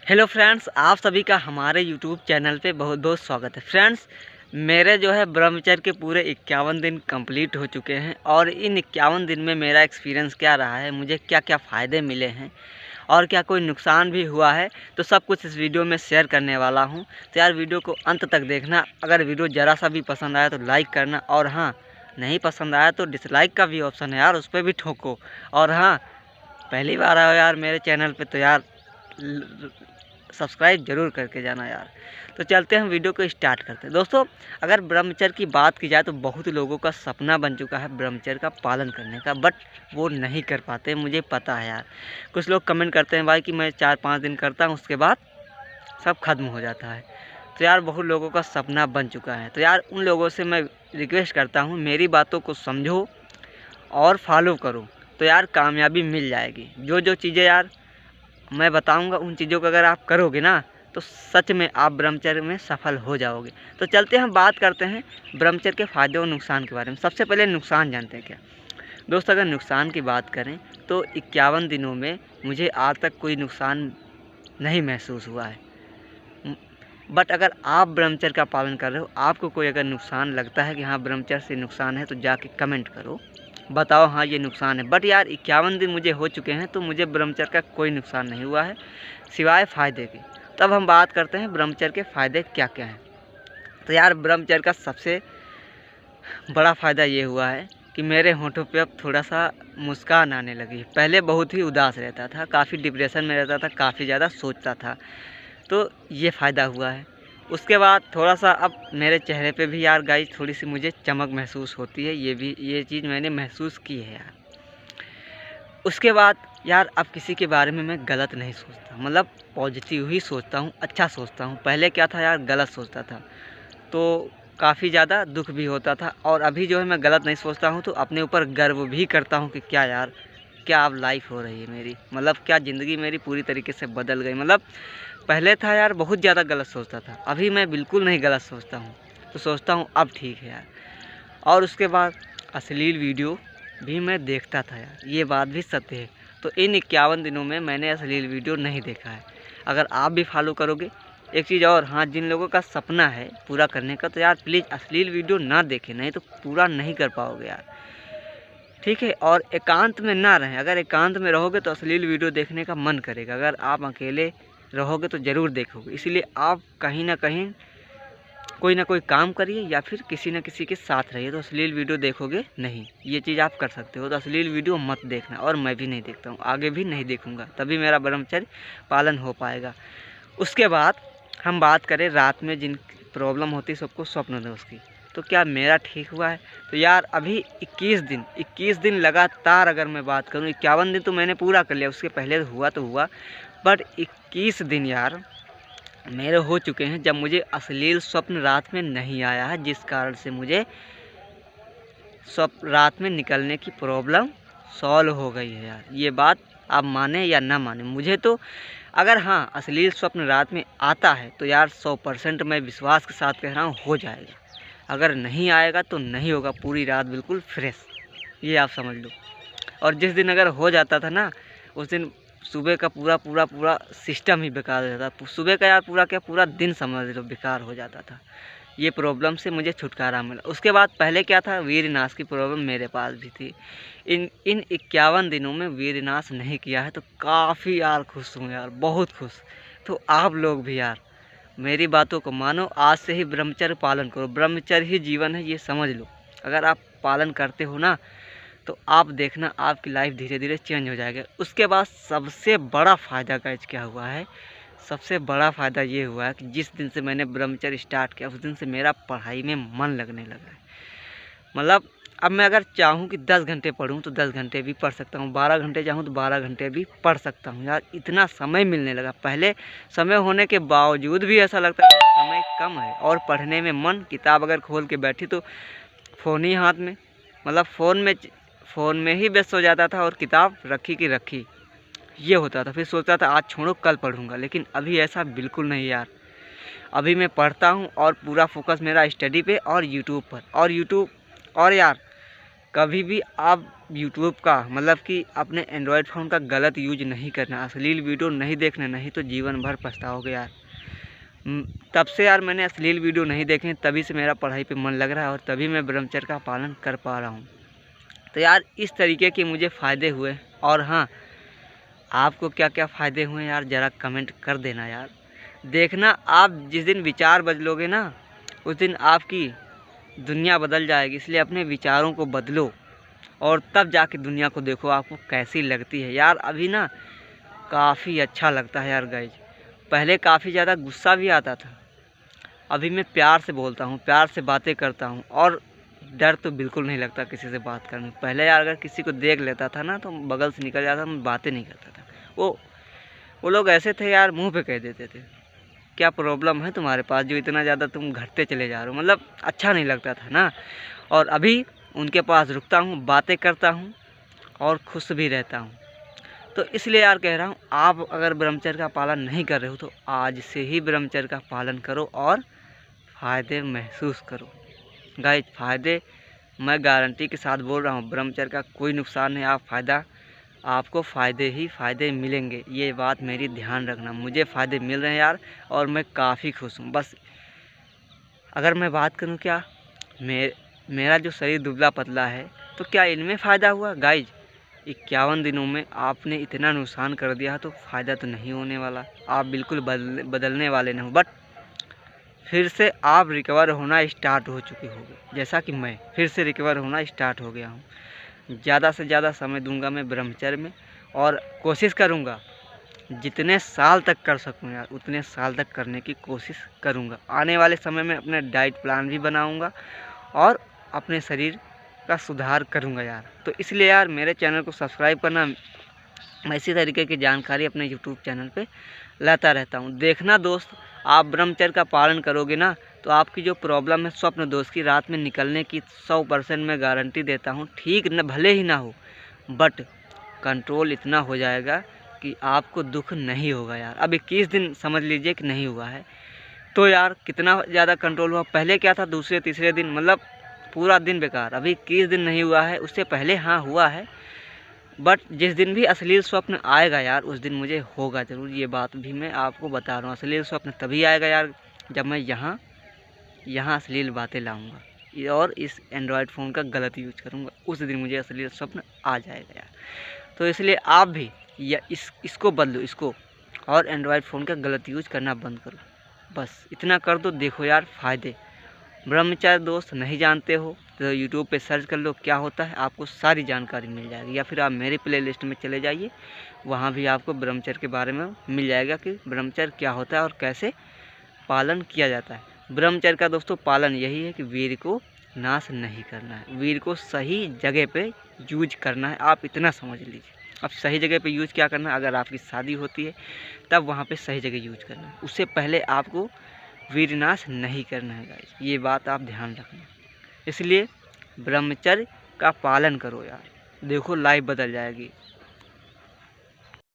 Hello friends, आप सभी का हमारे यूट्यूब चैनल पे बहुत बहुत स्वागत है। फ्रेंड्स, मेरे जो है ब्रह्मचर्य के पूरे 51 दिन कंप्लीट हो चुके हैं और इन 51 दिन में मेरा एक्सपीरियंस क्या रहा है, मुझे क्या क्या फ़ायदे मिले हैं और क्या कोई नुकसान भी हुआ है, तो सब कुछ इस वीडियो में शेयर करने वाला हूँ। तो यार वीडियो को अंत तक देखना। अगर वीडियो ज़रा सा भी पसंद आया तो लाइक करना, और हाँ, नहीं पसंद आया तो डिसलाइक का भी ऑप्शन है यार, उस पर भी ठोको। और हाँ, पहली बार आए हो यार मेरे चैनल पे तो यार सब्सक्राइब जरूर करके जाना यार। तो चलते हैं वीडियो को स्टार्ट करते हैं। दोस्तों, अगर ब्रह्मचर्य की बात की जाए तो बहुत लोगों का सपना बन चुका है ब्रह्मचर्य का पालन करने का, बट वो नहीं कर पाते, मुझे पता है यार। कुछ लोग कमेंट करते हैं भाई कि मैं 4-5 दिन करता हूँ, उसके बाद सब खत्म हो जाता है। तो यार बहुत लोगों का सपना बन चुका है। तो यार उन लोगों से मैं रिक्वेस्ट करता हूँ, मेरी बातों को समझो और फॉलो करो, तो यार कामयाबी मिल जाएगी। जो जो चीज़ें यार मैं बताऊंगा, उन चीज़ों को अगर आप करोगे ना, तो सच में आप ब्रह्मचर्य में सफल हो जाओगे। तो चलते हैं बात करते हैं ब्रह्मचर्य के फ़ायदे और नुकसान के बारे में। सबसे पहले नुकसान जानते हैं क्या दोस्त। अगर नुकसान की बात करें तो 51 दिनों में मुझे आज तक कोई नुकसान नहीं महसूस हुआ है। बट अगर आप ब्रह्मचर्य का पालन कर रहे हो, आपको कोई अगर नुकसान लगता है कि हाँ ब्रह्मचर्य से नुकसान है, तो जाके कमेंट करो, बताओ हाँ ये नुकसान है। बट यार 51 दिन मुझे हो चुके हैं तो मुझे ब्रह्मचर्य का कोई नुकसान नहीं हुआ है सिवाय फ़ायदे के। तब हम बात करते हैं ब्रह्मचर्य के फ़ायदे क्या क्या हैं। तो यार ब्रह्मचर्य का सबसे बड़ा फ़ायदा ये हुआ है कि मेरे होंठों पे अब थोड़ा सा मुस्कान आने लगी। पहले बहुत ही उदास रहता था, काफ़ी डिप्रेशन में रहता था, काफ़ी ज़्यादा सोचता था। तो ये फ़ायदा हुआ है। उसके बाद थोड़ा सा अब मेरे चेहरे पे भी यार गाइस थोड़ी सी मुझे चमक महसूस होती है। ये चीज़ मैंने महसूस की है यार। उसके बाद यार अब किसी के बारे में मैं गलत नहीं सोचता, मतलब पॉजिटिव ही सोचता हूँ, अच्छा सोचता हूँ। पहले क्या था यार, गलत सोचता था तो काफ़ी ज़्यादा दुख भी होता था। और अभी जो है मैं गलत नहीं सोचता हूँ तो अपने ऊपर गर्व भी करता हूँ कि क्या यार, क्या अब लाइफ हो रही है मेरी, मतलब क्या ज़िंदगी मेरी पूरी तरीके से बदल गई। मतलब पहले था यार बहुत ज़्यादा गलत सोचता था, अभी मैं बिल्कुल नहीं गलत सोचता हूँ। तो सोचता हूँ अब ठीक है यार। और उसके बाद अश्लील वीडियो भी मैं देखता था यार, ये बात भी सत्य है। तो इन 51 दिनों में मैंने अश्लील वीडियो नहीं देखा है। अगर आप भी फॉलो करोगे। एक चीज़ और, हाँ, जिन लोगों का सपना है पूरा करने का, तो यार प्लीज़ अश्लील वीडियो ना देखें, नहीं तो पूरा नहीं कर पाओगे यार, ठीक है। और एकांत में ना रहें। अगर एकांत में रहोगे तो अश्लील वीडियो देखने का मन करेगा, अगर आप अकेले रहोगे तो ज़रूर देखोगे। इसलिए आप कहीं ना कहीं कोई ना कोई काम करिए या फिर किसी न किसी के साथ रहिए, तो अश्लील वीडियो देखोगे नहीं। ये चीज़ आप कर सकते हो। तो अश्लील वीडियो मत देखना, और मैं भी नहीं देखता हूँ, आगे भी नहीं देखूँगा, तभी मेरा ब्रह्मचर्य पालन हो पाएगा। उसके बाद हम बात करें रात में जिन प्रॉब्लम होती है सबको स्वप्न दोष की, तो क्या मेरा ठीक हुआ है? तो यार अभी 21 दिन लगातार अगर मैं बात करूँ, 51 दिन तो मैंने पूरा कर लिया, उसके पहले हुआ तो हुआ, बट 21 दिन यार मेरे हो चुके हैं जब मुझे अश्लील स्वप्न रात में नहीं आया है, जिस कारण से मुझे स्वप्न रात में निकलने की प्रॉब्लम सॉल्व हो गई है यार। ये बात आप माने या ना माने, मुझे तो अगर हाँ अश्लील स्वप्न रात में आता है तो यार 100% मैं विश्वास के साथ कह रहा हूँ हो जाएगा। अगर नहीं आएगा तो नहीं होगा, पूरी रात बिल्कुल फ्रेश, ये आप समझ लो। और जिस दिन अगर हो जाता था ना, उस दिन सुबह का पूरा सिस्टम ही बेकार हो जाता था। सुबह का यार पूरा क्या, पूरा दिन समझ लो बेकार हो जाता था। ये प्रॉब्लम से मुझे छुटकारा मिला। उसके बाद पहले क्या था, वीरनाश की प्रॉब्लम मेरे पास भी थी। इन 51 दिनों में वीरनाश नहीं किया है, तो काफ़ी यार खुश हूँ यार, बहुत खुश। तो आप लोग भी यार मेरी बातों को मानो, आज से ही ब्रह्मचर्य पालन करो। ब्रह्मचर्य ही जीवन है, ये समझ लो। अगर आप पालन करते हो ना, तो आप देखना आपकी लाइफ धीरे धीरे चेंज हो जाएगा। उसके बाद सबसे बड़ा फ़ायदा गाइस क्या हुआ है, सबसे बड़ा फ़ायदा ये हुआ है कि जिस दिन से मैंने ब्रह्मचर्य स्टार्ट किया, उस दिन से मेरा पढ़ाई में मन लगने लगा है। मतलब अब मैं अगर चाहूँ कि 10 घंटे पढूँ तो 10 घंटे भी पढ़ सकता हूँ, 12 घंटे चाहूँ तो 12 घंटे भी पढ़ सकता हूँ यार। इतना समय मिलने लगा। पहले समय होने के बावजूद भी ऐसा लगता था समय कम है, और पढ़ने में मन, किताब अगर खोल के बैठी तो फ़ोन ही हाथ में, मतलब फ़ोन में ही व्यस्त हो जाता था, और किताब रखी की रखी, ये होता था। फिर सोचता था आज छोड़ो कल पढ़ूंगा, लेकिन अभी ऐसा बिल्कुल नहीं यार। अभी मैं पढ़ता हूँ और पूरा फोकस मेरा स्टडी पे और यूट्यूब पर, और यार कभी भी आप यूट्यूब का मतलब कि अपने एंड्रॉयड फ़ोन का गलत यूज नहीं करना, अश्लील वीडियो नहीं देखना, नहीं तो जीवन भर पछताओगे यार। तब से यार मैंने अश्लील वीडियो नहीं देखे, तभी से मेरा पढ़ाई पे मन लग रहा है और तभी मैं ब्रह्मचर्य का पालन कर पा रहा हूँ। तो यार इस तरीके के मुझे फ़ायदे हुए। और हाँ, आपको क्या क्या फ़ायदे हुए यार ज़रा कमेंट कर देना यार। देखना, आप जिस दिन विचार बदलोगे ना, उस दिन आपकी दुनिया बदल जाएगी। इसलिए अपने विचारों को बदलो और तब जाके दुनिया को देखो आपको कैसी लगती है यार। अभी ना काफ़ी अच्छा लगता है यार गाइज। पहले काफ़ी ज़्यादा गुस्सा भी आता था, अभी मैं प्यार से बोलता हूँ, प्यार से बातें करता हूँ और डर तो बिल्कुल नहीं लगता किसी से बात करने में। पहले यार अगर किसी को देख लेता था ना तो बगल से निकल जाता, मैं बातें नहीं करता था। वो लोग ऐसे थे यार, मुंह पे कह देते थे क्या प्रॉब्लम है तुम्हारे पास जो इतना ज़्यादा तुम घटते चले जा रहे हो, मतलब अच्छा नहीं लगता था ना। और अभी उनके पास रुकता हूँ, बातें करता हूँ और खुश भी रहता हूँ। तो इसलिए यार कह रहा हूँ, आप अगर ब्रह्मचर्य का पालन नहीं कर रहे हो तो आज से ही ब्रह्मचर्य का पालन करो और फ़ायदे महसूस करो। गाइस, फ़ायदे मैं गारंटी के साथ बोल रहा हूँ, ब्रह्मचर्य का कोई नुकसान नहीं। आपको फ़ायदे ही फ़ायदे मिलेंगे, ये बात मेरी ध्यान रखना। मुझे फ़ायदे मिल रहे हैं यार और मैं काफ़ी खुश हूँ। बस अगर मैं बात करूँ क्या, मेरा जो शरीर दुबला पतला है तो क्या इनमें फ़ायदा हुआ? गाइज 51 दिनों में आपने इतना नुकसान कर दिया तो फ़ायदा तो नहीं होने वाला। आप बिल्कुल बदलने वाले नहीं हो, बट फिर से आप रिकवर होना स्टार्ट हो चुके होगे। जैसा कि मैं फिर से रिकवर होना स्टार्ट हो गया हूँ। ज़्यादा से ज़्यादा समय दूंगा मैं ब्रह्मचर्य में और कोशिश करूँगा जितने साल तक कर सकूँ यार उतने साल तक करने की कोशिश करूँगा। आने वाले समय में अपने डाइट प्लान भी बनाऊँगा और अपने शरीर का सुधार करूँगा यार। तो इसलिए यार मेरे चैनल को सब्सक्राइब करना। मैं इसी तरीके की जानकारी अपने यूट्यूब चैनल पे लाता रहता हूँ। देखना दोस्त, आप ब्रह्मचर्य का पालन करोगे ना तो आपकी जो प्रॉब्लम है स्वप्न दोष की रात में निकलने की 100% मैं गारंटी देता हूँ। ठीक न भले ही ना हो, बट कंट्रोल इतना हो जाएगा कि आपको दुख नहीं होगा यार। अब 21 दिन समझ लीजिए कि नहीं हुआ है तो यार कितना ज़्यादा कंट्रोल हुआ। पहले क्या था, दूसरे तीसरे दिन मतलब पूरा दिन बेकार। अभी 21 दिन नहीं हुआ है, उससे पहले हाँ हुआ है, बट जिस दिन भी अश्लील स्वप्न आएगा यार उस दिन मुझे होगा ज़रूर। ये बात भी मैं आपको बता रहा हूँ, अश्लील स्वप्न तभी आएगा यार जब मैं यहाँ अश्लील बातें लाऊंगा और इस एंड्रॉयड फ़ोन का गलत यूज करूँगा, उस दिन मुझे अश्लील स्वप्न आ जाएगा यार। तो इसलिए आप भी इसको बदलो, इसको, और एंड्रॉयड फ़ोन का गलत यूज करना बंद करो। बस इतना कर दो, देखो यार फ़ायदे। ब्रह्मचर्य दोस्त नहीं जानते हो तो यूट्यूब पे सर्च कर लो क्या होता है, आपको सारी जानकारी मिल जाएगी। या फिर आप मेरी प्लेलिस्ट में चले जाइए, वहाँ भी आपको ब्रह्मचर्य के बारे में मिल जाएगा कि ब्रह्मचर्य क्या होता है और कैसे पालन किया जाता है। ब्रह्मचर्य का दोस्तों पालन यही है कि वीर को नाश नहीं करना है, वीर को सही जगह पे यूज करना है। आप इतना समझ लीजिए। अब सही जगह पे यूज क्या करना है, अगर आपकी शादी होती है तब वहाँ पे सही जगह यूज करना है, उससे पहले आपको वीरनाश नहीं करना है गाइस। ये बात आप ध्यान रखना। इसलिए ब्रह्मचर्य का पालन करो यार, देखो लाइफ बदल जाएगी।